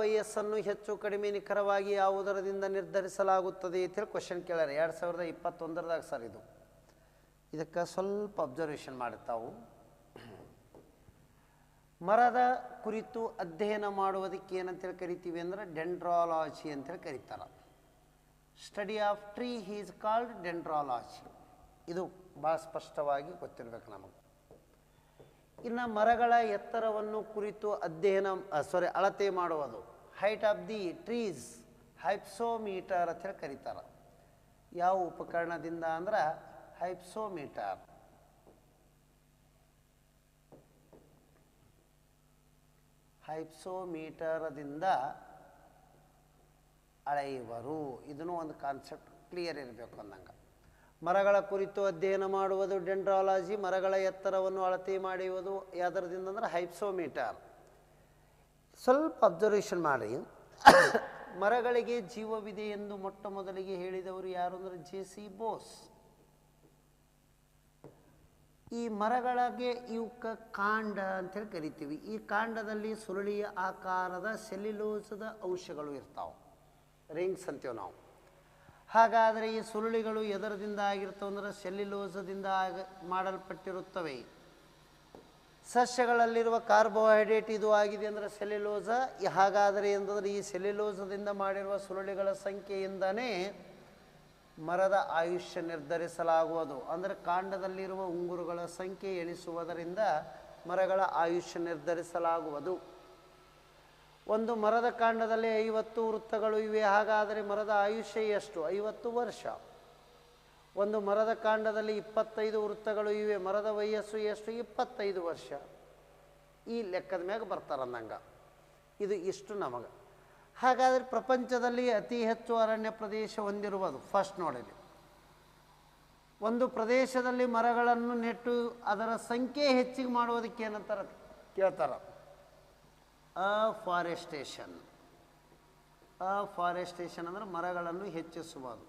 ವಯಸ್ಸನ್ನು ಹೆಚ್ಚು ಕಡಿಮೆ ನಿಖರವಾಗಿ ಯಾವುದರದಿಂದ ನಿರ್ಧರಿಸಲಾಗುತ್ತದೆ ಅಂತೇಳಿ ಕ್ವಶನ್ ಕೇಳ್ಯಾರ 2021ದಾಗ ಸರ್. ಇದಕ್ಕೆ ಸ್ವಲ್ಪ ಅಬ್ಸರ್ವೇಷನ್ ಮಾಡುತ್ತಾವು. ಮರದ ಕುರಿತು ಅಧ್ಯಯನ ಮಾಡುವುದಕ್ಕೆ ಏನಂತೇಳಿ ಕರಿತೀವಿ ಅಂದ್ರೆ ಡೆಂಡ್ರಾಲಜಿ ಅಂತೇಳಿ ಕರೀತಾರೆ. Study of tree is called dendrology. ಇದು ಭಾಳ ಸ್ಪಷ್ಟವಾಗಿ ಗೊತ್ತಿರಬೇಕು ನಮಗೆ. ಇನ್ನು ಮರಗಳ ಎತ್ತರವನ್ನು ಕುರಿತು ಅಳತೆ ಮಾಡುವುದು ಹೈಟ್ ಆಫ್ ದಿ ಟ್ರೀಸ್ ಹೈಪ್ಸೋಮೀಟರ್ ಅಂತೇಳಿ ಕರೀತಾರೆ. ಯಾವ ಉಪಕರಣದಿಂದ ಅಂದ್ರೆ ಹೈಪ್ಸೋಮೀಟರ್. ಹೈಪ್ಸೋಮೀಟರದಿಂದ ಅಳೆಯುವರು. ಇದನ್ನು ಒಂದು ಕಾನ್ಸೆಪ್ಟ್ ಕ್ಲಿಯರ್ ಇರಬೇಕು ಅಂದಂಗೆ. ಮರಗಳ ಕುರಿತು ಅಧ್ಯಯನ ಮಾಡುವುದು ಡೆಂಡ್ರಾಲಜಿ. ಮರಗಳ ಎತ್ತರವನ್ನು ಅಳತೆ ಮಾಡುವುದು ಯಾವುದರದಿಂದ ಅಂದ್ರೆ ಹೈಪ್ಸೋಮೀಟರ್. ಸ್ವಲ್ಪ ಅಬ್ಸರ್ವೇಷನ್ ಮಾಡಿ. ಮರಗಳಿಗೆ ಜೀವವಿದೆ ಎಂದು ಮೊಟ್ಟ ಮೊದಲಿಗೆ ಹೇಳಿದವರು ಯಾರು ಅಂದರೆ ಜೆ.ಸಿ. ಬೋಸ್. ಈ ಮರಗಳಿಗೆ ಇವಕ್ಕೆ ಕಾಂಡ ಅಂತೇಳಿ ಕರಿತೀವಿ. ಈ ಕಾಂಡದಲ್ಲಿ ಸುರುಳಿಯ ಆಕಾರದ ಸೆಲ್ಯುಲೋಸದ ಅಂಶಗಳು ಇರ್ತಾವೆ, ರಿಂಗ್ಸ್ ಅಂತೀವಿ ನಾವು. ಹಾಗಾದರೆ ಈ ಸುರುಳಿಗಳು ಎದರದಿಂದ ಆಗಿರ್ತವೆ ಅಂದರೆ ಸೆಲ್ಯುಲೋಸದಿಂದ ಮಾಡಲ್ಪಟ್ಟಿರುತ್ತವೆ. ಸಸ್ಯಗಳಲ್ಲಿರುವ ಕಾರ್ಬೋಹೈಡ್ರೇಟ್ ಇದು ಆಗಿದೆ ಅಂದರೆ ಸೆಲ್ಯುಲೋಸ. ಹಾಗಾದರೆ ಎಂದರೆ ಈ ಸೆಲ್ಯುಲೋಸದಿಂದ ಮಾಡಿರುವ ಸುರುಳಿಗಳ ಸಂಖ್ಯೆಯಿಂದನೇ ಮರದ ಆಯುಷ್ಯ ನಿರ್ಧರಿಸಲಾಗುವುದು. ಅಂದರೆ ಕಾಂಡದಲ್ಲಿರುವ ಉಂಗುರುಗಳ ಸಂಖ್ಯೆ ಎಣಿಸುವುದರಿಂದ ಮರಗಳ ಆಯುಷ್ಯ ನಿರ್ಧರಿಸಲಾಗುವುದು. ಒಂದು ಮರದ ಕಾಂಡದಲ್ಲಿ 50 ವೃತ್ತಗಳು ಇವೆ. ಹಾಗಾದರೆ ಮರದ ಆಯುಷ್ಯ ಎಷ್ಟು? 50 ವರ್ಷ. ಒಂದು ಮರದ ಕಾಂಡದಲ್ಲಿ 25 ವೃತ್ತಗಳು ಇವೆ. ಮರದ ವಯಸ್ಸು ಎಷ್ಟು? 25 ವರ್ಷ. ಈ ಲೆಕ್ಕದ ಮ್ಯಾಗ ಬರ್ತಾರಂದಂಗ. ಇದು ಇಷ್ಟು ನಮಗೆ. ಹಾಗಾದರೆ ಪ್ರಪಂಚದಲ್ಲಿ ಅತಿ ಹೆಚ್ಚು ಅರಣ್ಯ ಪ್ರದೇಶ ಹೊಂದಿರುವುದು ಫಸ್ಟ್ ನೋಡಿರಿ. ಒಂದು ಪ್ರದೇಶದಲ್ಲಿ ಮರಗಳನ್ನು ನೆಟ್ಟು ಅದರ ಸಂಖ್ಯೆ ಹೆಚ್ಚಿಗೆ ಮಾಡುವುದಕ್ಕೆ ಏನಂತಾರೆ ಕೇಳ್ತಾರೆ? ಅಫಾರೆಸ್ಟೇಷನ್. ಅಫಾರೆಸ್ಟೇಷನ್ ಅಂದರೆ ಮರಗಳನ್ನು ಹೆಚ್ಚಿಸುವುದು.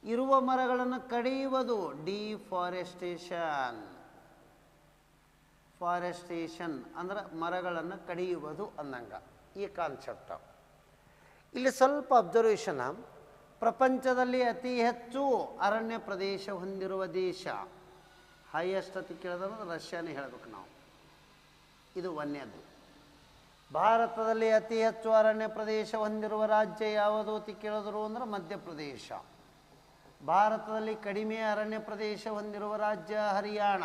ಇರುವ ಮರಗಳನ್ನು ಕಡಿಯುವುದು ಡಿಫಾರೆಸ್ಟೇಷನ್. ಫಾರೆಸ್ಟೇಷನ್ ಅಂದರೆ ಮರಗಳನ್ನು ಕಡಿಯುವುದು ಅಂದಂಗ ಈ ಕಾನ್ಸೆಪ್ಟ್. ಇಲ್ಲಿ ಸ್ವಲ್ಪ ಅಬ್ಸರ್ವೇಷನ್. ಪ್ರಪಂಚದಲ್ಲಿ ಅತಿ ಹೆಚ್ಚು ಅರಣ್ಯ ಪ್ರದೇಶ ಹೊಂದಿರುವ ದೇಶ ಹೈಯೆಸ್ಟ್ ಅಂತ ಕೇಳಿದ್ರೆ ರಷ್ಯಾನೇ ಹೇಳಬೇಕು ನಾವು. ಇದು ಒಂದನೇದು. ಭಾರತದಲ್ಲಿ ಅತಿ ಹೆಚ್ಚು ಅರಣ್ಯ ಪ್ರದೇಶ ಹೊಂದಿರುವ ರಾಜ್ಯ ಯಾವುದು ಅಂತ ಕೇಳಿದ್ರು ಅಂದ್ರೆ ಮಧ್ಯಪ್ರದೇಶ. ಭಾರತದಲ್ಲಿ ಕಡಿಮೆ ಅರಣ್ಯ ಪ್ರದೇಶ ಹೊಂದಿರುವ ರಾಜ್ಯ ಹರಿಯಾಣ.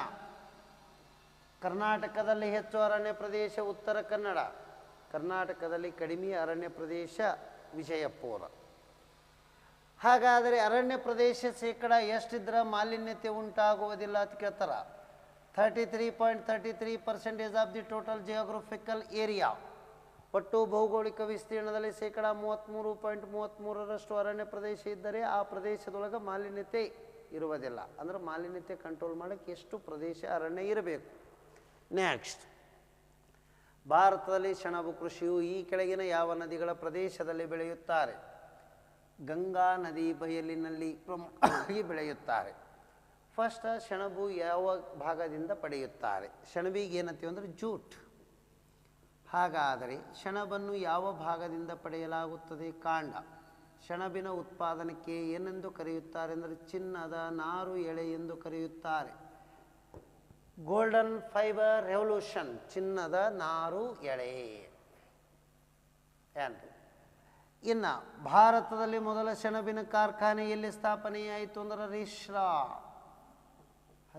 ಕರ್ನಾಟಕದಲ್ಲಿ ಹೆಚ್ಚು ಅರಣ್ಯ ಪ್ರದೇಶ ಉತ್ತರ ಕನ್ನಡ. ಕರ್ನಾಟಕದಲ್ಲಿ ಕಡಿಮೆ ಅರಣ್ಯ ಪ್ರದೇಶ ವಿಜಯಪುರ. ಹಾಗಾದರೆ ಅರಣ್ಯ ಪ್ರದೇಶ ಶೇಕಡ ಎಷ್ಟಿದ್ರೆ ಮಾಲಿನ್ಯತೆ ಉಂಟಾಗುವುದಿಲ್ಲ ಅಂತ ಕೇಳ್ತಾರೆ? 33.33% of the total geographical area. ಒಟ್ಟು ಭೌಗೋಳಿಕ ವಿಸ್ತೀರ್ಣದಲ್ಲಿ ಶೇಕಡ 33.33% ಅರಣ್ಯ ಪ್ರದೇಶ ಇದ್ದರೆ ಆ ಪ್ರದೇಶದೊಳಗೆ ಮಾಲಿನ್ಯತೆ ಇರುವುದಿಲ್ಲ. ಅಂದರೆ ಮಾಲಿನ್ಯತೆ ಕಂಟ್ರೋಲ್ ಮಾಡೋಕ್ಕೆ ಎಷ್ಟು ಪ್ರದೇಶ ಅರಣ್ಯ ಇರಬೇಕು. ನೆಕ್ಸ್ಟ್, ಭಾರತದಲ್ಲಿ ಸೆಣಬು ಕೃಷಿಯು ಈ ಕೆಳಗಿನ ಯಾವ ನದಿಗಳ ಪ್ರದೇಶದಲ್ಲಿ ಬೆಳೆಯುತ್ತಾರೆ? ಗಂಗಾ ನದಿ ಬಯಲಿನಲ್ಲಿ ಪ್ರಮುಖವಾಗಿ ಬೆಳೆಯುತ್ತಾರೆ. ಫಸ್ಟ್ ಸೆಣಬು ಯಾವ ಭಾಗದಿಂದ ಪಡೆಯುತ್ತಾರೆ? ಸೆಣಬಿಗೆ ಏನಂತೀವಿ ಅಂದರೆ ಜೂಟ್. ಹಾಗಾದರೆ ಸೆಣಬನ್ನು ಯಾವ ಭಾಗದಿಂದ ಪಡೆಯಲಾಗುತ್ತದೆ? ಕಾಂಡ. ಸೆಣಬಿನ ಉತ್ಪಾದನೆಗೆ ಏನೆಂದು ಕರೆಯುತ್ತಾರೆ ಅಂದರೆ ಚಿನ್ನದ ನಾರು ಎಳೆ ಎಂದು ಕರೆಯುತ್ತಾರೆ. ಗೋಲ್ಡನ್ ಫೈಬರ್ ರೆವಲ್ಯೂಷನ್, ಚಿನ್ನದ ನಾರು ಎಳೆ. ಏನ್ರಿ? ಇನ್ನು ಭಾರತದಲ್ಲಿ ಮೊದಲ ಸೆಣಬಿನ ಕಾರ್ಖಾನೆ ಎಲ್ಲಿ ಸ್ಥಾಪನೆಯಾಯಿತು ಅಂದರೆ ರಿಶ್ರಾ.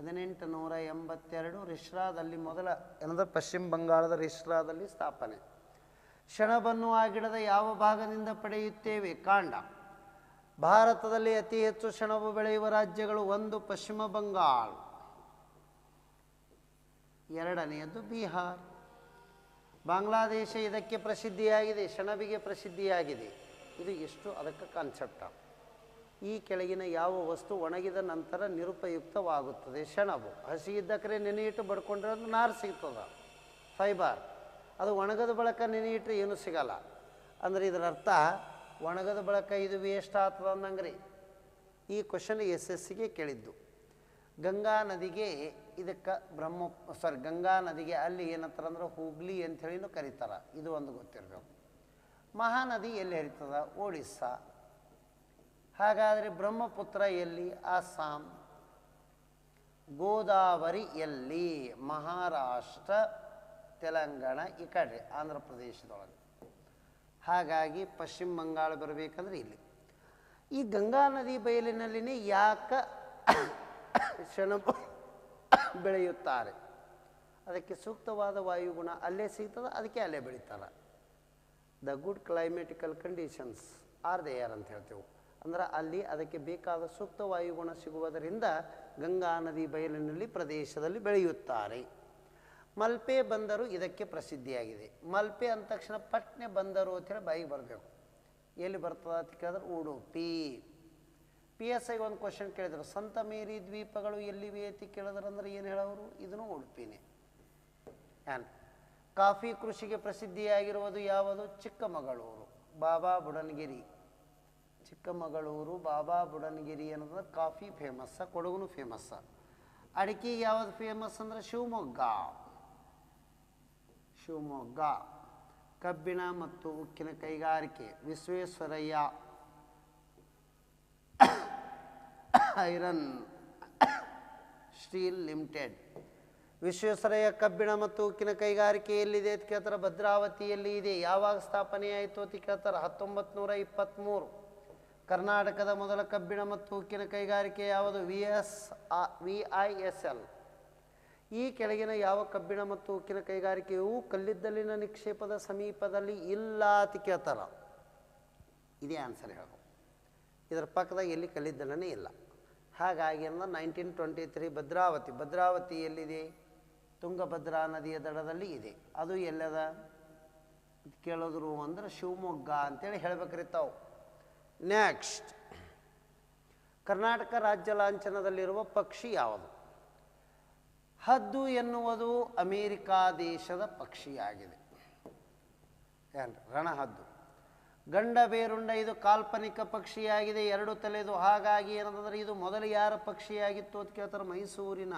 1882 ರಿಶ್ರಾದಲ್ಲಿ ಮೊದಲ ಏನಂದ್ರೆ ಪಶ್ಚಿಮ ಬಂಗಾಳದ ರಿಶ್ರಾದಲ್ಲಿ ಸ್ಥಾಪನೆ. ಸೆಣಬನ್ನು ಆ ಗಿಡದ ಯಾವ ಭಾಗದಿಂದ ಪಡೆಯುತ್ತೇವೆ? ಕಾಂಡ. ಭಾರತದಲ್ಲಿ ಅತಿ ಹೆಚ್ಚು ಸೆಣಬು ಬೆಳೆಯುವ ರಾಜ್ಯಗಳು: 1 ಪಶ್ಚಿಮ ಬಂಗಾಳ, 2ನೇದು ಬಿಹಾರ್. ಬಾಂಗ್ಲಾದೇಶ ಇದಕ್ಕೆ ಪ್ರಸಿದ್ಧಿಯಾಗಿದೆ, ಸೆಣಬಿಗೆ ಪ್ರಸಿದ್ಧಿಯಾಗಿದೆ. ಇದು ಎಷ್ಟು ಅದಕ್ಕೆ ಕಾನ್ಸೆಪ್ಟ್. ಈ ಕೆಳಗಿನ ಯಾವ ವಸ್ತು ಒಣಗಿದ ನಂತರ ನಿರುಪಯುಕ್ತವಾಗುತ್ತದೆ? ಸೆಣಬು. ಹಸಿ ಇದ್ದಕ್ರೆ ನೆನೆಯಿಟ್ಟು ಬಡ್ಕೊಂಡ್ರೆ ಅದು ನಾರು ಸಿಗ್ತದೆ, ಫೈಬರ್. ಅದು ಒಣಗದ ಬಳಕ ನೆನೆಯಿಟ್ರೆ ಏನೂ ಸಿಗಲ್ಲ. ಅಂದರೆ ಇದರ ಅರ್ಥ ಒಣಗದ ಬಳಕ ಇದು ವೇಸ್ಟ್ ಆಗ್ತದೆ ಅಂದಂಗ್ರಿ. ಈ ಕ್ವಶನ್ SSCಗೆ ಕೇಳಿದ್ದು. ಗಂಗಾ ನದಿಗೆ ಇದಕ್ಕೆ ಗಂಗಾ ನದಿಗೆ ಅಲ್ಲಿ ಏನಂತಾರೆ ಅಂದ್ರೆ ಹೂಗ್ಲಿ ಅಂಥೇಳಿನೂ ಕರೀತಾರೆ. ಇದು ಒಂದು ಗೊತ್ತಿರಬೇಕು. ಮಹಾನದಿ ಎಲ್ಲಿ ಹರಿತದ? ಒಡಿಸ್ಸಾ. ಹಾಗಾದರೆ ಬ್ರಹ್ಮಪುತ್ರ ಎಲ್ಲಿ? ಅಸ್ಸಾಂ. ಗೋದಾವರಿ ಎಲ್ಲಿ? ಮಹಾರಾಷ್ಟ್ರ, ತೆಲಂಗಾಣ, ಈ ಕಡೆ ಆಂಧ್ರ ಪ್ರದೇಶದೊಳಗೆ. ಹಾಗಾಗಿ ಪಶ್ಚಿಮ ಬಂಗಾಳ ಬರಬೇಕಂದ್ರೆ ಇಲ್ಲಿ. ಈ ಗಂಗಾ ನದಿ ಬಯಲಿನಲ್ಲಿನೇ ಯಾಕೆ ಸೆಣಬು ಬೆಳೆಯುತ್ತಾರೆ? ಅದಕ್ಕೆ ಸೂಕ್ತವಾದ ವಾಯುಗುಣ ಅಲ್ಲೇ ಸಿಗ್ತದೆ, ಅದಕ್ಕೆ ಅಲ್ಲೇ ಬೆಳೀತಾರೆ. The good climatical conditions are there ಅಂತ ಹೇಳ್ತೇವೆ. ಅಂದ್ರೆ ಅಲ್ಲಿ ಅದಕ್ಕೆ ಬೇಕಾದ ಸೂಕ್ತ ವಾಯುಗುಣ ಸಿಗುವುದರಿಂದ ಗಂಗಾ ನದಿ ಬಯಲಿನಲ್ಲಿ ಪ್ರದೇಶದಲ್ಲಿ ಬೆಳೆಯುತ್ತಾರೆ. ಮಲ್ಪೆ ಬಂದರು ಇದಕ್ಕೆ ಪ್ರಸಿದ್ಧಿಯಾಗಿದೆ. ಮಲ್ಪೆ ಅಂದ ತಕ್ಷಣ ಪಟ್ನೆ ಬಂದರು ಅಂತೇಳಿ ಬಾಯಿಗೆ ಬರಬೇಕು. ಎಲ್ಲಿ ಬರ್ತದೆ ಅಂತ ಕೇಳಿದ್ರೆ ಉಡುಪಿ. PSI ಒಂದು ಕ್ವಶನ್ ಕೇಳಿದ್ರು, ಸಂತ ಮೇರಿ ದ್ವೀಪಗಳು ಎಲ್ಲಿವೆ ಅಂತ ಕೇಳಿದ್ರು ಅಂದ್ರೆ ಏನು ಹೇಳೋರು? ಇದನ್ನು ಉಡುಪಿನೇ. ಕಾಫಿ ಕೃಷಿಗೆ ಪ್ರಸಿದ್ಧಿಯಾಗಿರುವುದು ಯಾವುದು? ಚಿಕ್ಕಮಗಳೂರು, ಬಾಬಾ ಬುಡನ್ಗಿರಿ. ಚಿಕ್ಕಮಗಳೂರು, ಬಾಬಾ ಬುಡನ್ಗಿರಿ ಅನ್ನೋದು ಕಾಫಿ ಫೇಮಸ್ಸ, ಕೊಡಗುನು ಫೇಮಸ್ಸ. ಅಡಿಕೆಗೆ ಯಾವುದು ಫೇಮಸ್ ಅಂದ್ರೆ ಶಿವಮೊಗ್ಗ. ಶಿವಮೊಗ್ಗ. ಕಬ್ಬಿಣ ಮತ್ತು ಉಕ್ಕಿನ ಕೈಗಾರಿಕೆ Visvesvaraya iron steel limited. Visvesvaraya ಕಬ್ಬಿಣ ಮತ್ತು ಉಕ್ಕಿನ ಕೈಗಾರಿಕೆ ಎಲ್ಲಿದೆ ಅಂತ ಕೇಳ್ತಾರೆ? ಭದ್ರಾವತಿಯಲ್ಲಿ ಇದೆ. ಯಾವಾಗ ಸ್ಥಾಪನೆ ಆಯಿತು ಅಂತ ಕೇಳ್ತಾರೆ? 1923. ಕರ್ನಾಟಕದ ಮೊದಲ ಕಬ್ಬಿಣ ಮತ್ತು ಉಕ್ಕಿನ ಕೈಗಾರಿಕೆ ಯಾವುದು? VISL. ಈ ಕೆಳಗಿನ ಯಾವ ಕಬ್ಬಿಣ ಮತ್ತು ಉಕ್ಕಿನ ಕೈಗಾರಿಕೆಯು ಕಲ್ಲಿದ್ದಲಿನ ನಿಕ್ಷೇಪದ ಸಮೀಪದಲ್ಲಿ ಇಲ್ಲ ಅಂತ ಕೇಳ್ತಾರ? ಇದೇ ಆನ್ಸರ್ ಹೇಳೋದು. ಇದರ ಪಕ್ಕದಾಗ ಎಲ್ಲಿ ಕಲ್ಲಿದ್ದಲನೇ ಇಲ್ಲ. ಹಾಗಾಗಿ ಅಂದ್ರೆ 1923 ಭದ್ರಾವತಿ. ಭದ್ರಾವತಿ ಎಲ್ಲಿದೆ? ತುಂಗಭದ್ರಾ ನದಿಯ ದಡದಲ್ಲಿ ಇದೆ. ಅದು ಎಲ್ಲದ ಕೇಳಿದ್ರು ಅಂದ್ರೆ ಶಿವಮೊಗ್ಗ ಅಂತೇಳಿ ಹೇಳ್ಬೇಕ್ರಿ ತಾವು. ನೆಕ್ಸ್ಟ್, ಕರ್ನಾಟಕ ರಾಜ್ಯ ಲಾಂಛನದಲ್ಲಿರುವ ಪಕ್ಷಿ ಯಾವುದು? ಹದ್ದು ಎನ್ನುವುದು ಅಮೇರಿಕಾ ದೇಶದ ಪಕ್ಷಿಯಾಗಿದೆ. ರಣಹದ್ದು. ಗಂಡ ಬೇರುಂಡ ಇದು ಕಾಲ್ಪನಿಕ ಪಕ್ಷಿಯಾಗಿದೆ, 2 ತಲೆದು. ಹಾಗಾಗಿ ಏನಂತಂದ್ರೆ ಇದು ಮೊದಲು ಯಾರ ಪಕ್ಷಿಯಾಗಿತ್ತು ಅಂತ ಕೇಳ್ತಾರೆ? ಮೈಸೂರಿನ.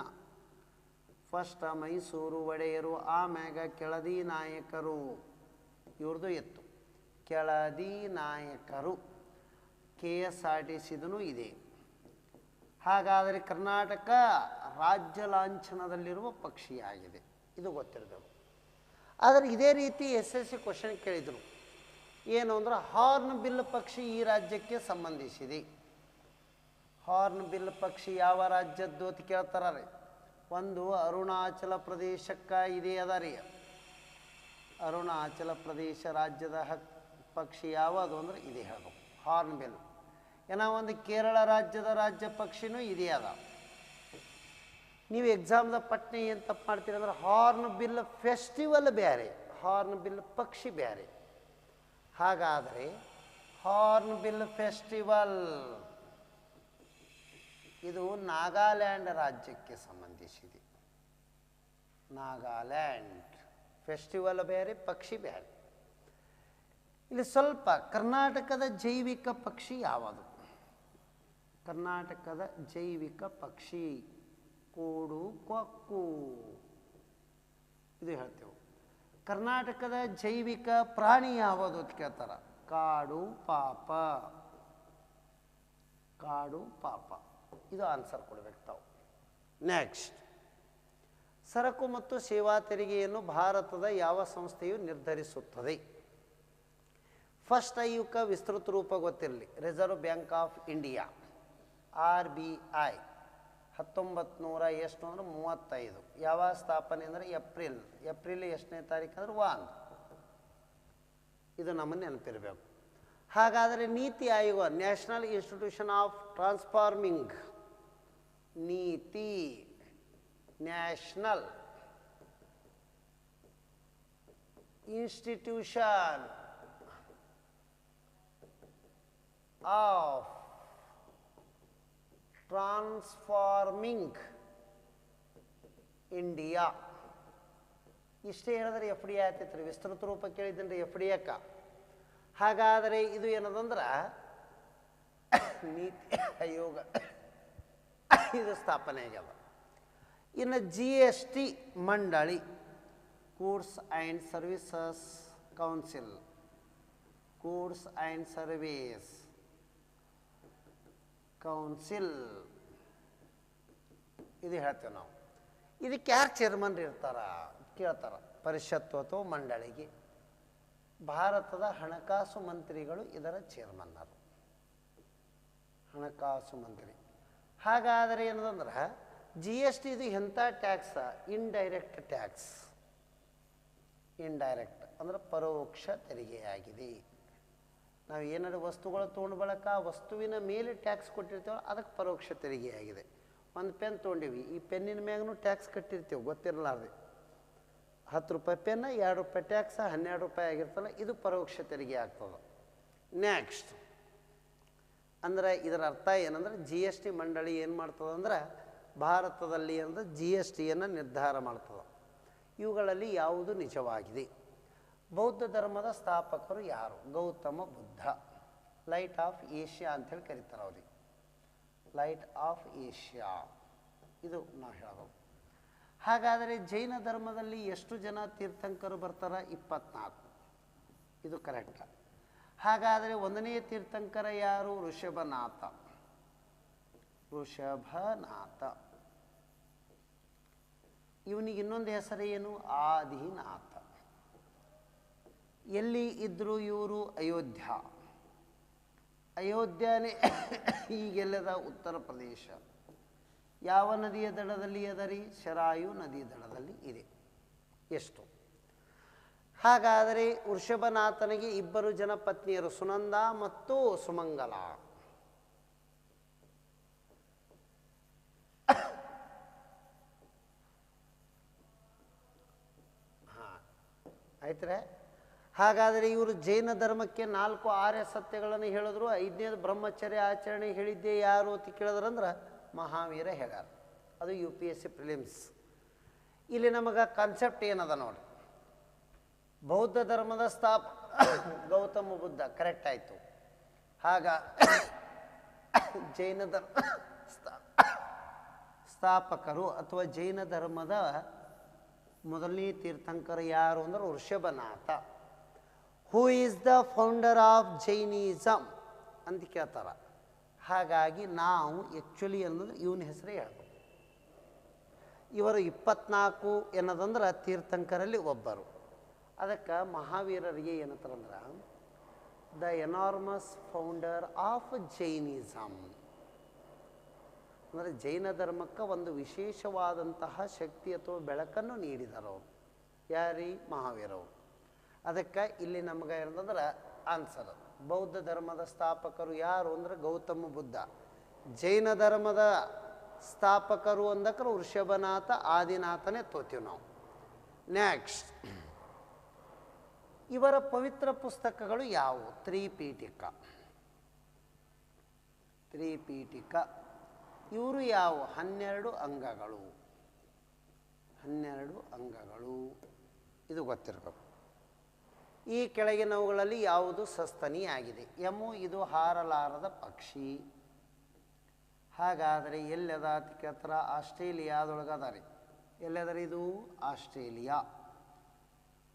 ಫಸ್ಟ್ ಮೈಸೂರು ಒಡೆಯರು, ಆಮ್ಯಾಗ ಕೆಳದಿ ನಾಯಕರು. ಇವ್ರದ್ದು ಎತ್ತು. ಕೆಳದಿ ನಾಯಕರು. KSRTCದೂ ಇದೆ. ಹಾಗಾದರೆ ಕರ್ನಾಟಕ ರಾಜ್ಯ ಲಾಂಛನದಲ್ಲಿರುವ ಪಕ್ಷಿಯಾಗಿದೆ. ಇದು ಗೊತ್ತಿರಬೇಕು. ಆದರೆ ಇದೇ ರೀತಿ SSC ಕ್ವಶನ್ ಕೇಳಿದರು. ಏನು ಅಂದ್ರೆ ಹಾರ್ನ್ ಬಿಲ್ ಪಕ್ಷಿ ಈ ರಾಜ್ಯಕ್ಕೆ ಸಂಬಂಧಿಸಿದೆ. ಹಾರ್ನ್ ಬಿಲ್ ಪಕ್ಷಿ ಯಾವ ರಾಜ್ಯದ್ದು ಅಂತ ಕೇಳ್ತಾರ? ಒಂದು ಅರುಣಾಚಲ ಪ್ರದೇಶಕ್ಕೆ ಇದೆ ಅದ ರೀ. ಅರುಣಾಚಲ ಪ್ರದೇಶ ರಾಜ್ಯದ ಪಕ್ಷಿ ಯಾವುದು ಅಂದ್ರೆ ಇದೆ ಹೇಳ್ಬೇಕು, ಹಾರ್ನ್ ಬಿಲ್. ಏನೋ ಒಂದು ಕೇರಳ ರಾಜ್ಯದ ರಾಜ್ಯ ಪಕ್ಷಿನೂ ಇದೆ ಅದ. ನೀವು ಎಕ್ಸಾಮ್ದ ಪಟ್ನೆ ಏನು ತಪ್ಪು ಮಾಡ್ತೀರಿ ಅಂದ್ರೆ ಹಾರ್ನ್ ಬಿಲ್ ಫೆಸ್ಟಿವಲ್ ಬೇರೆ, ಹಾರ್ನ್ ಬಿಲ್ ಪಕ್ಷಿ ಬೇರೆ. ಹಾಗಾದರೆ ಹಾರ್ನ್ ಬಿಲ್ ಫೆಸ್ಟಿವಲ್ ಇದು ನಾಗಾಲ್ಯಾಂಡ್ ರಾಜ್ಯಕ್ಕೆ ಸಂಬಂಧಿಸಿದೆ. ನಾಗಾಲ್ಯಾಂಡ್. ಫೆಸ್ಟಿವಲ್ ಬೇರೆ, ಪಕ್ಷಿ ಬೇರೆ. ಇಲ್ಲಿ ಸ್ವಲ್ಪ ಕರ್ನಾಟಕದ ಜೈವಿಕ ಪಕ್ಷಿ ಯಾವುದು? ಕರ್ನಾಟಕದ ಜೈವಿಕ ಪಕ್ಷಿ ಕೋಡು ಕೊಕ್ಕು. ಇದು ಹೇಳ್ತೇವೆ. ಕರ್ನಾಟಕದ ಜೈವಿಕ ಪ್ರಾಣಿ ಯಾವುದು ಅಂತ ಕೇಳ್ತಾರ? ಕಾಡು ಪಾಪ. ಕಾಡು ಪಾಪ. ಇದು ಆನ್ಸರ್ ಕೊಡ್ಬೇಕು ತಾವು. ನೆಕ್ಸ್ಟ್, ಸರಕು ಮತ್ತು ಸೇವಾ ತೆರಿಗೆಯನ್ನು ಭಾರತದ ಯಾವ ಸಂಸ್ಥೆಯು ನಿರ್ಧರಿಸುತ್ತದೆ? ಫಸ್ಟ್ ಇವಕ್ಕೆ ವಿಸ್ತೃತ ರೂಪ ಗೊತ್ತಿರಲಿ. Reserve bank of India, RBI. 1900 ಅಂದ್ರೆ 35. ಯಾವ ಸ್ಥಾಪನೆ ಅಂದರೆ ಏಪ್ರಿಲ್ ಎಷ್ಟನೇ ತಾರೀಕು ಅಂದ್ರೆ 1. ಇದು ನಮ್ಮನ್ನು ನೆನಪಿರಬೇಕು. ಹಾಗಾದರೆ NITI Aayog, national institution of transforming. ನೀತಿ, national institution of transforming India. ಇಷ್ಟೇ ಹೇಳಿದ್ರೆ FD ಆಗ್ತೈತ್ರಿ. ವಿಸ್ತೃತ ರೂಪ ಕೇಳಿದ್ದೀನಿ FD ಅಕ್ಕ. ಹಾಗಾದರೆ ಇದು ಏನದಂದ್ರೆ ನೀತಿ ಆಯೋಗ ಇದು ಸ್ಥಾಪನೆ ಆಗ್ಯದ. ಇನ್ನು GST ಮಂಡಳಿ, goods and services council. Goods and service council ಇದು ಹೇಳ್ತೇವೆ ನಾವು. ಇದಕ್ಕೆ ಯಾರು ಚೇರ್ಮನ್ ಇರ್ತಾರ ಕೇಳ್ತಾರ. ಪರಿಷತ್ತು ಅಥವಾ ಮಂಡಳಿಗೆ ಭಾರತದ ಹಣಕಾಸು ಮಂತ್ರಿಗಳು ಇದರ ಚೇರ್ಮನ್ನರು, ಹಣಕಾಸು ಮಂತ್ರಿ. ಹಾಗಾದರೆ ಏನದಂದ್ರೆ ಜಿ ಎಸ್ ಟಿ ಇದು ಎಂಥ ಟ್ಯಾಕ್ಸ? Indirect tax. ಇಂಡೈರೆಕ್ಟ್ ಅಂದ್ರೆ ಪರೋಕ್ಷ ತೆರಿಗೆಯಾಗಿದೆ. ನಾವು ಏನಾದ್ರು ವಸ್ತುಗಳು ತೊಗೊಂಡು ಬಳಕ ವಸ್ತುವಿನ ಮೇಲೆ ಟ್ಯಾಕ್ಸ್ ಕೊಟ್ಟಿರ್ತೇವೆ, ಅದಕ್ಕೆ ಪರೋಕ್ಷ ತೆರಿಗೆಯಾಗಿದೆ. ಒಂದು ಪೆನ್ ತೊಗೊಂಡಿವಿ, ಈ ಪೆನ್ನಿನ ಮ್ಯಾಗೂ ಟ್ಯಾಕ್ಸ್ ಕಟ್ಟಿರ್ತೀವಿ ಗೊತ್ತಿರಲಾರ್ದೆ. 10 ರೂಪಾಯಿ ಪೆನ್ನ, 2 ರೂಪಾಯಿ ಟ್ಯಾಕ್ಸ, 12 ರೂಪಾಯಿ ಆಗಿರ್ತಲ್ಲ, ಇದು ಪರೋಕ್ಷ ತೆರಿಗೆ ಆಗ್ತದೆ. ನೆಕ್ಸ್ಟ್ ಅಂದರೆ ಇದರ ಅರ್ಥ ಏನಂದ್ರೆ ಜಿ ಎಸ್ ಟಿ ಮಂಡಳಿ ಏನು ಮಾಡ್ತದೆ ಅಂದ್ರೆ ಭಾರತದಲ್ಲಿ ಅಂದರೆ ಜಿ ಎಸ್ ಟಿಯನ್ನು ನಿರ್ಧಾರ ಮಾಡ್ತದೆ. ಇವುಗಳಲ್ಲಿ ಯಾವುದು ನಿಜವಾಗಿದೆ? ಬೌದ್ಧ ಧರ್ಮದ ಸ್ಥಾಪಕರು ಯಾರು? Gautama Buddha. Light off Asia ಅಂಥೇಳಿ ಕರೀತಾರೆ ಅವ್ರಿಗೆ. ಲೈಟ್ ಆಫ್ ಏಷ್ಯಾ ಇದು ನಾವು ಹೇಳೋದು. ಹಾಗಾದರೆ ಜೈನ ಧರ್ಮದಲ್ಲಿ ಎಷ್ಟು ಜನ ತೀರ್ಥಂಕರು ಬರ್ತಾರೆ? 24. ಇದು ಕರೆಕ್ಟ್. ಹಾಗಾದರೆ 1ನೇ ತೀರ್ಥಂಕರ ಯಾರು? ಋಷಭನಾಥ. ಋಷಭನಾಥ. ಇವನಿಗೆ ಇನ್ನೊಂದು ಹೆಸರು ಏನು? ಆದಿನಾಥ. ಎಲ್ಲಿ ಇದ್ರು ಇವರು? ಅಯೋಧ್ಯ. ಅಯೋಧ್ಯನೇ ಈಗೆಲ್ಲದ ಉತ್ತರ ಪ್ರದೇಶ. ಯಾವ ನದಿಯ ದಡದಲ್ಲಿ ಅದರಿ? ಶರಾಯು ನದಿಯ ದಡದಲ್ಲಿ ಇದೆ. ಎಷ್ಟು? ಹಾಗಾದರೆ ವೃಷಭನಾಥನಿಗೆ 2 ಜನ ಪತ್ನಿಯರು, ಸುನಂದ ಮತ್ತು ಸುಮಂಗಲ. ಆಯ್ತರೆ. ಹಾಗಾದರೆ ಇವರು ಜೈನ ಧರ್ಮಕ್ಕೆ 4 ಆರ್ಯ ಸತ್ಯಗಳನ್ನು ಹೇಳಿದ್ರು. 5ನೇದು ಬ್ರಹ್ಮಚರ್ಯ ಆಚರಣೆ ಹೇಳಿದ್ದೆ ಯಾರು ಅಂತ ಕೇಳಿದ್ರಂದ್ರೆ ಮಹಾವೀರ ಹೇಳ್ಯಾರ. ಅದು UPSC ಪ್ರಿಲಿಮ್ಸ್. ಇಲ್ಲಿ ನಮಗೆ ಕಾನ್ಸೆಪ್ಟ್ ಏನದ ನೋಡಿ. ಬೌದ್ಧ ಧರ್ಮದ ಗೌತಮ ಬುದ್ಧ ಕರೆಕ್ಟ್ ಆಯಿತು. ಜೈನ ಧರ್ಮ ಸ್ಥಾಪಕರು ಅಥವಾ ಜೈನ ಧರ್ಮದ ಮೊದಲನೇ ತೀರ್ಥಂಕರ ಯಾರು ಅಂದ್ರೆ Vrishabhanatha. Who is the founder of Jainism ಅಂತ ಕೇಳ್ತಾರ. ಹಾಗಾಗಿ ನಾವು ಆ್ಯಕ್ಚುಲಿ ಅನ್ನೋದು ಇವನ ಹೆಸರೇ ಹೇಳ್ಬೇಕು. ಇವರು 24 ಏನದಂದ್ರೆ ತೀರ್ಥಂಕರಲ್ಲಿ ಒಬ್ಬರು. ಅದಕ್ಕೆ ಮಹಾವೀರರಿಗೆ ಏನಂತಾರಂದ್ರೆ the enormous founder of Jainism. ಅಂದರೆ ಜೈನ ಧರ್ಮಕ್ಕೆ ಒಂದು ವಿಶೇಷವಾದಂತಹ ಶಕ್ತಿ ಅಥವಾ ಬೆಳಕನ್ನು ನೀಡಿದರು. ಯಾರಿ? ಮಹಾವೀರವರು. ಅದಕ್ಕೆ ಇಲ್ಲಿ ನಮ್ಗೆ ಏನಂದ್ರೆ ಆನ್ಸರ್ ಬೌದ್ಧ ಧರ್ಮದ ಸ್ಥಾಪಕರು ಯಾರು ಅಂದ್ರೆ ಗೌತಮ ಬುದ್ಧ. ಜೈನ ಧರ್ಮದ ಸ್ಥಾಪಕರು ಅಂದಕ್ರೆ ವೃಷಭನಾಥ, ಆದಿನಾಥನೇ ತೋತೀವಿ ನಾವು. ನೆಕ್ಸ್ಟ್ ಇವರ ಪವಿತ್ರ ಪುಸ್ತಕಗಳು ಯಾವುವು? ತ್ರಿಪೀಠಿಕ. ತ್ರಿಪೀಠಿಕ. ಇವರು ಯಾವ? 12 ಅಂಗಗಳು. 12 ಅಂಗಗಳು. ಇದು ಗೊತ್ತಿರಬೇಕು. ಈ ಕೆಳಗಿನವುಗಳಲ್ಲಿ ಯಾವುದು ಸಸ್ತನಿಯಾಗಿದೆ? ಯಮು ಇದು ಹಾರಲಾರದ ಪಕ್ಷಿ. ಹಾಗಾದರೆ ಎಲ್ಲದ ಅಂತ ಕೇಳ್ತಾರ? ಆಸ್ಟ್ರೇಲಿಯಾದೊಳಗದ ರೀ. ಎಲ್ಲದರಿ ಇದು? ಆಸ್ಟ್ರೇಲಿಯಾ.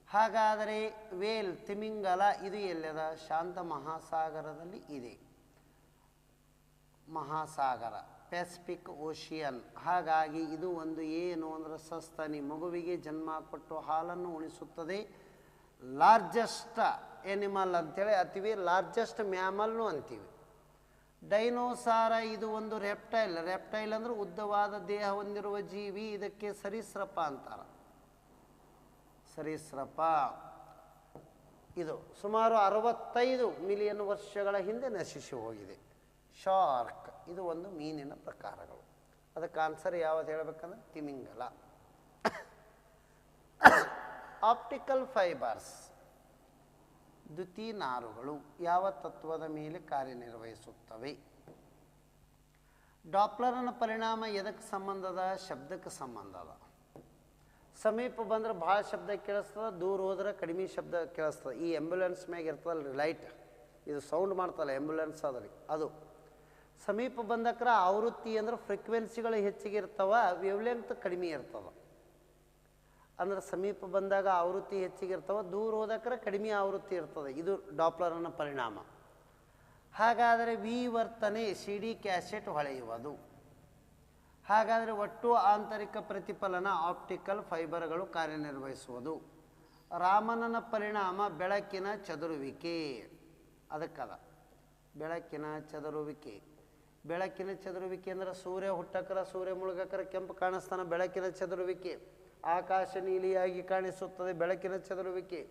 ಹಾಗಾದರೆ ವೇಲ್ ತಿಮಿಂಗಲ ಇದು ಎಲ್ಲದ? ಶಾಂತ ಮಹಾಸಾಗರದಲ್ಲಿ ಇದೆ. ಮಹಾಸಾಗರ ಪೆಸಿಫಿಕ್ ಓಷಿಯನ್. ಹಾಗಾಗಿ ಇದು ಒಂದು ಏನು ಅಂದ್ರೆ ಸಸ್ತನಿ. ಮಗುವಿಗೆ ಜನ್ಮ ಕೊಟ್ಟು ಹಾಲನ್ನು ಉಣಿಸುತ್ತದೆ. ಲಾರ್ಜೆಸ್ಟ್ ಎನಿಮಲ್ ಅಂತೇಳಿ ಅಂತೀವಿ, ಲಾರ್ಜೆಸ್ಟ್ ಮ್ಯಾಮಲ್ನು ಅಂತೀವಿ. ಡೈನೋಸಾರ ಇದು ಒಂದು ರೆಪ್ಟೈಲ್. ರೆಪ್ಟೈಲ್ ಅಂದ್ರೆ ಉದ್ದವಾದ ದೇಹ ಹೊಂದಿರುವ ಜೀವಿ. ಇದಕ್ಕೆ ಸರೀಸೃಪ ಅಂತಾರ. ಸರೀಸೃಪ. ಇದು ಸುಮಾರು 65 ಮಿಲಿಯನ್ ವರ್ಷಗಳ ಹಿಂದೆ ನಶಿಸಿ ಹೋಗಿದೆ. ಶಾರ್ಕ್ ಇದು ಒಂದು ಮೀನಿನ ಪ್ರಕಾರಗಳು. ಅದಕ್ಕೆ ಆನ್ಸರ್ ಯಾವುದು ಹೇಳಬೇಕಂದ್ರೆ ತಿಮಿಂಗಲ. ಆಪ್ಟಿಕಲ್ ಫೈಬರ್ಸ್ ದ್ಯುತಿ ನಾರುಗಳು ಯಾವ ತತ್ವದ ಮೇಲೆ ಕಾರ್ಯನಿರ್ವಹಿಸುತ್ತವೆ? ಡಾಪ್ಲರ್ನ ಪರಿಣಾಮ ಎದಕ್ಕೆ ಸಂಬಂಧದ? ಶಬ್ದಕ್ಕೆ ಸಂಬಂಧದ. ಸಮೀಪ ಬಂದ್ರೆ ಭಾಳ ಶಬ್ದ ಕೇಳಿಸ್ತದೆ, ದೂರ ಹೋದ್ರೆ ಕಡಿಮೆ ಶಬ್ದ ಕೇಳಿಸ್ತದೆ. ಈ ಆ್ಯಂಬುಲೆನ್ಸ್ ಮ್ಯಾಗ ಇರ್ತದಲ್ಲ ಲೈಟ್, ಇದು ಸೌಂಡ್ ಮಾಡ್ತಲ್ಲ ಆ್ಯಂಬುಲೆನ್ಸ್ ಅದ್ರಿ ಅದು. ಸಮೀಪ ಬಂದಕ್ರ ಆವೃತ್ತಿ ಅಂದ್ರೆ ಫ್ರೀಕ್ವೆನ್ಸಿಗಳು ಹೆಚ್ಚಿಗೆ ಇರ್ತಾವ, ವೇವ್ಲೆಂತ್ ಕಡಿಮೆ ಇರ್ತವೆ. ಅಂದ್ರೆ ಸಮೀಪ ಬಂದಾಗ ಆವೃತ್ತಿ ಹೆಚ್ಚಿಗಿರ್ತವೆ, ದೂರ ಹೋದಕ್ರೆ ಕಡಿಮೆ ಆವೃತ್ತಿ ಇರ್ತದೆ. ಇದು ಡಾಪ್ಲರನ ಪರಿಣಾಮ. ಹಾಗಾದರೆ ವಿವರ್ತನೆ ಸಿ ಡಿ ಕ್ಯಾಸೆಟ್ ಹೊಳೆಯುವುದು. ಹಾಗಾದರೆ ಒಟ್ಟು ಆಂತರಿಕ ಪ್ರತಿಫಲನ ಆಪ್ಟಿಕಲ್ ಫೈಬರ್ಗಳು ಕಾರ್ಯನಿರ್ವಹಿಸುವುದು. ರಾಮನನ ಪರಿಣಾಮ ಬೆಳಕಿನ ಚದುರುವಿಕೆ. ಅದಕ್ಕದ ಬೆಳಕಿನ ಚದುರುವಿಕೆ. ಬೆಳಕಿನ ಚದುರುವಿಕೆ ಅಂದರೆ ಸೂರ್ಯ ಹುಟ್ಟಕರ ಸೂರ್ಯ ಮುಳುಗಕರ ಕೆಂಪು ಕಾಣಿಸ್ತಾನ, ಬೆಳಕಿನ ಚದುರುವಿಕೆ. ಆಕಾಶ ನೀಲಿಯಾಗಿ ಕಾಣಿಸುತ್ತದೆ, ಬೆಳಕಿನ ಚದುರುವಿಕೆ.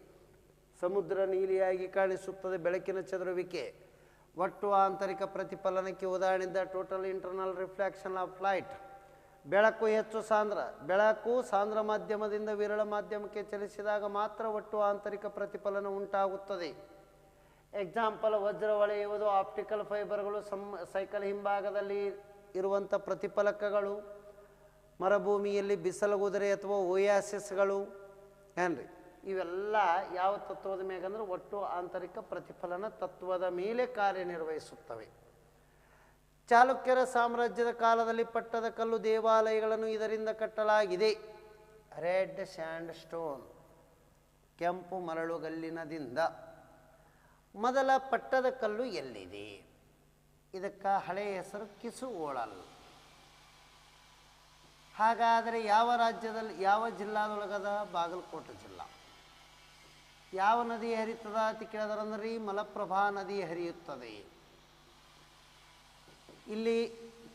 ಸಮುದ್ರ ನೀಲಿಯಾಗಿ ಕಾಣಿಸುತ್ತದೆ, ಬೆಳಕಿನ ಚದುರುವಿಕೆ. ಒಟ್ಟು ಆಂತರಿಕ ಪ್ರತಿಫಲನಕ್ಕೆ ಉದಾಹರಣೆಯಿಂದ total internal reflection of light. ಬೆಳಕು ಹೆಚ್ಚು ಸಾಂದ್ರ. ಬೆಳಕು ಸಾಂದ್ರ ಮಾಧ್ಯಮದಿಂದ ವಿರಳ ಮಾಧ್ಯಮಕ್ಕೆ ಚಲಿಸಿದಾಗ ಮಾತ್ರ ಒಟ್ಟು ಆಂತರಿಕ ಪ್ರತಿಫಲನ ಉಂಟಾಗುತ್ತದೆ. ಎಕ್ಸಾಂಪಲ್, ವಜ್ರ ಹೊಳೆಯುವುದು, ಆಪ್ಟಿಕಲ್ ಫೈಬರ್ಗಳು, ಸೈಕಲ್ ಹಿಂಭಾಗದಲ್ಲಿ ಇರುವಂಥ ಪ್ರತಿಫಲಕಗಳು, ಮರುಭೂಮಿಯಲ್ಲಿ ಬಿಸಿಲುಗುದರೆ ಅಥವಾ ಓಯಾಸಿಸ್ಗಳು ಏನ್ರಿ, ಇವೆಲ್ಲ ಯಾವ ತತ್ವದ ಮೇಲೆ ಅಂದ್ರೆ ಒಟ್ಟು ಆಂತರಿಕ ಪ್ರತಿಫಲನ ತತ್ವದ ಮೇಲೆ ಕಾರ್ಯನಿರ್ವಹಿಸುತ್ತವೆ. ಚಾಲುಕ್ಯರ ಸಾಮ್ರಾಜ್ಯದ ಕಾಲದಲ್ಲಿ ಪಟ್ಟದ ಕಲ್ಲು ದೇವಾಲಯಗಳನ್ನು ಇದರಿಂದ ಕಟ್ಟಲಾಗಿದೆ. ರೆಡ್ ಸ್ಯಾಂಡ್ ಸ್ಟೋನ್, ಕೆಂಪು ಮರಳುಗಲ್ಲಿನದಿಂದ. ಮೊದಲ ಪಟ್ಟದ ಕಲ್ಲು ಎಲ್ಲಿದೆ? ಇದಕ್ಕೆ ಹಳೆಯ ಹೆಸರು ಕಿಸುಓಳಲ್. ಹಾಗಾದರೆ ಯಾವ ರಾಜ್ಯದಲ್ಲಿ, ಯಾವ ಜಿಲ್ಲಾದೊಳಗದ? ಬಾಗಲಕೋಟೆ ಜಿಲ್ಲಾ. ಯಾವ ನದಿ ಹರಿತದ ಅಂತ ಕೇಳಿದ್ರಂದ್ರೆ ಮಲಪ್ರಭಾ ನದಿ ಹರಿಯುತ್ತದೆ. ಇಲ್ಲಿ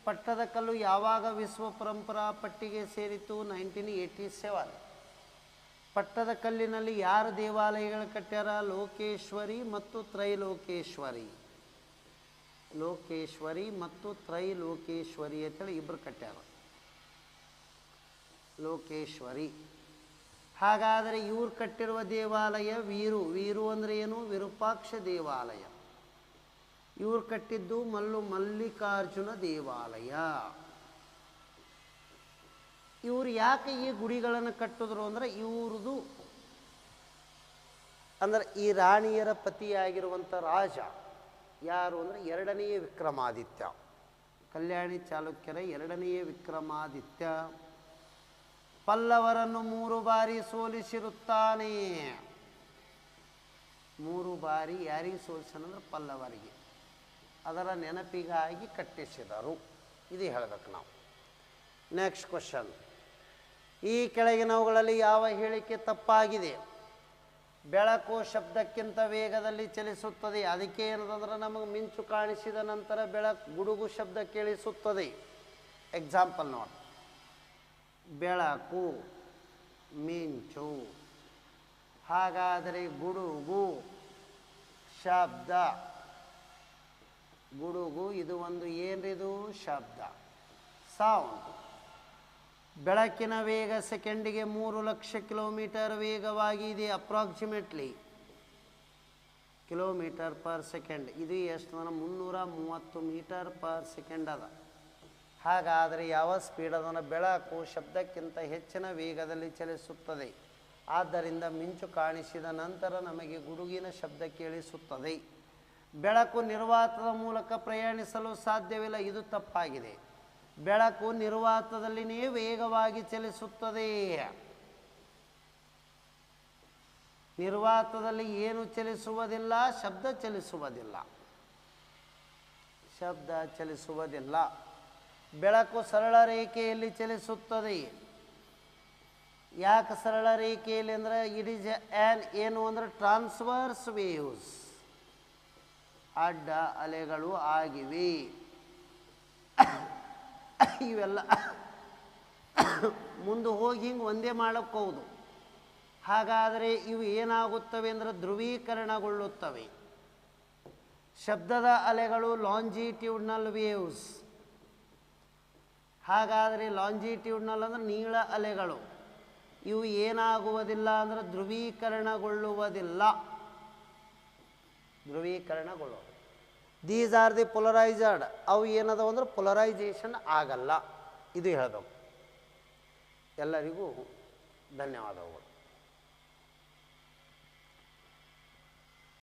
ಪಟ್ಟದ ಕಲ್ಲು ಯಾವಾಗ ವಿಶ್ವ ಪರಂಪರಾ ಪಟ್ಟಿಗೆ ಸೇರಿತು? 1987. ಪಟ್ಟದ ಕಲ್ಲಿನಲ್ಲಿ ಯಾರು ದೇವಾಲಯಗಳು ಕಟ್ಟ್ಯಾರ? ಲೋಕೇಶ್ವರಿ ಮತ್ತು ತ್ರೈಲೋಕೇಶ್ವರಿ. ಲೋಕೇಶ್ವರಿ ಮತ್ತು ತ್ರೈಲೋಕೇಶ್ವರಿ ಅಂತೇಳಿ ಇಬ್ಬರು ಕಟ್ಟ್ಯಾರ. ಲೋಕೇಶ್ವರಿ. ಹಾಗಾದರೆ ಇವ್ರು ಕಟ್ಟಿರುವ ದೇವಾಲಯ ವೀರು. ವೀರು ಅಂದರೆ ಏನು? ವಿರೂಪಾಕ್ಷ ದೇವಾಲಯ. ಇವ್ರು ಕಟ್ಟಿದ್ದು ಮಲ್ಲಿಕಾರ್ಜುನ ದೇವಾಲಯ. ಇವರು ಯಾಕೆ ಈ ಗುಡಿಗಳನ್ನು ಕಟ್ಟಿದ್ರು ಅಂದರೆ ಇವ್ರದ್ದು ಅಂದರೆ ಈ ರಾಣಿಯರ ಪತಿಯಾಗಿರುವಂಥ ರಾಜ ಯಾರು ಅಂದರೆ ಎರಡನೆಯ ವಿಕ್ರಮಾದಿತ್ಯ. ಕಲ್ಯಾಣಿ ಚಾಲುಕ್ಯರ ಎರಡನೆಯ ವಿಕ್ರಮಾದಿತ್ಯ ಪಲ್ಲವರನ್ನು 3 ಬಾರಿ ಸೋಲಿಸಿರುತ್ತಾನೆ. 3 ಬಾರಿ ಯಾರಿಗೆ ಸೋಲಿಸನಂದ್ರೆ ಪಲ್ಲವರಿಗೆ. ಅದರ ನೆನಪಿಗಾಗಿ ಕಟ್ಟಿಸಿದರು. ಇದು ಹೇಳಬೇಕು ನಾವು. ನೆಕ್ಸ್ಟ್ ಕ್ವಶನ್, ಈ ಕೆಳಗಿನವುಗಳಲ್ಲಿ ಯಾವ ಹೇಳಿಕೆ ತಪ್ಪಾಗಿದೆ? ಬೆಳಕು ಶಬ್ದಕ್ಕಿಂತ ವೇಗದಲ್ಲಿ ಚಲಿಸುತ್ತದೆ. ಅದಕ್ಕೆ ಏನಂದ್ರೆ ನಮಗೆ ಮಿಂಚು ಕಾಣಿಸಿದ ನಂತರ ಗುಡುಗು ಶಬ್ದ ಕೇಳಿಸುತ್ತದೆ. ಎಕ್ಸಾಂಪಲ್ ನೋಡಿ, ಬೆಳಕು, ಮಿಂಚು. ಹಾಗಾದರೆ ಗುಡುಗು ಶಬ್ದ. ಗುಡುಗು ಇದು ಒಂದು ಏನ್ರಿದು? ಶಬ್ದ, ಸೌಂಡ್. ಬೆಳಕಿನ ವೇಗ ಸೆಕೆಂಡಿಗೆ 3 ಲಕ್ಷ ಕಿಲೋಮೀಟರ್ ವೇಗವಾಗಿದೆ. Approximately kilometre per second. ಇದು ಎಷ್ಟು ಅಂದ್ರೆ 330 ಮೀಟರ್ ಪರ್ ಸೆಕೆಂಡ್ ಅದ. ಹಾಗಾದರೆ ಯಾವ ಸ್ಪೀಡ್ ಅದನ್ನು? ಬೆಳಕು ಶಬ್ದಕ್ಕಿಂತ ಹೆಚ್ಚಿನ ವೇಗದಲ್ಲಿ ಚಲಿಸುತ್ತದೆ. ಆದ್ದರಿಂದ ಮಿಂಚು ಕಾಣಿಸಿದ ನಂತರ ನಮಗೆ ಗುಡುಗಿನ ಶಬ್ದ ಕೇಳಿಸುತ್ತದೆ. ಬೆಳಕು ನಿರ್ವಾತದ ಮೂಲಕ ಪ್ರಯಾಣಿಸಲು ಸಾಧ್ಯವಿಲ್ಲ. ಇದು ತಪ್ಪಾಗಿದೆ. ಬೆಳಕು ನಿರ್ವಾತದಲ್ಲಿಯೇ ವೇಗವಾಗಿ ಚಲಿಸುತ್ತದೆ. ನಿರ್ವಾತದಲ್ಲಿ ಏನು ಚಲಿಸುವುದಿಲ್ಲ? ಶಬ್ದ ಚಲಿಸುವುದಿಲ್ಲ. ಶಬ್ದ ಚಲಿಸುವುದಿಲ್ಲ. ಬೆಳಕು ಸರಳ ರೇಖೆಯಲ್ಲಿ ಚಲಿಸುತ್ತದೆ. ಯಾಕೆ ಸರಳ ರೇಖೆಯಲ್ಲಿ ಅಂದರೆ ಇಟ್ ಈಸ್ ಏನು ಅಂದರೆ ಟ್ರಾನ್ಸ್ವರ್ಸ್ ವೇವ್ಸ್, ಅಡ್ಡ ಅಲೆಗಳು ಆಗಿವೆ. ಇವೆಲ್ಲ ಮುಂದೆ ಹೋಗಿ ಹಿಂಗೆ ಒಂದೇ ಮಾಡೋಕ್ಕೋದು. ಹಾಗಾದರೆ ಇವು ಏನಾಗುತ್ತವೆ ಅಂದರೆ ಧ್ರುವೀಕರಣಗೊಳ್ಳುತ್ತವೆ. ಶಬ್ದದ ಅಲೆಗಳು ಲಾಂಜಿಟ್ಯೂಡ್ನಲ್ ವೇವ್ಸ್. ಹಾಗಾದರೆ ಲಾಂಜಿಟ್ಯೂಡ್ನಲ್ ಅಂದರೆ ನೀಳ ಅಲೆಗಳು. ಇವು ಏನಾಗುವುದಿಲ್ಲ ಅಂದರೆ ಧ್ರುವೀಕರಣಗೊಳ್ಳುವುದಿಲ್ಲ. ಧ್ರುವೀಕರಣಗೊಳ್ಳುವುದು. These are the polarised. ಅವು ಏನದವು ಅಂದ್ರೆ ಪೊಲರೈಸೇಷನ್ ಆಗಲ್ಲ. ಇದು ಹೇಳಬೇಕು. ಎಲ್ಲರಿಗೂ ಧನ್ಯವಾದಗಳು.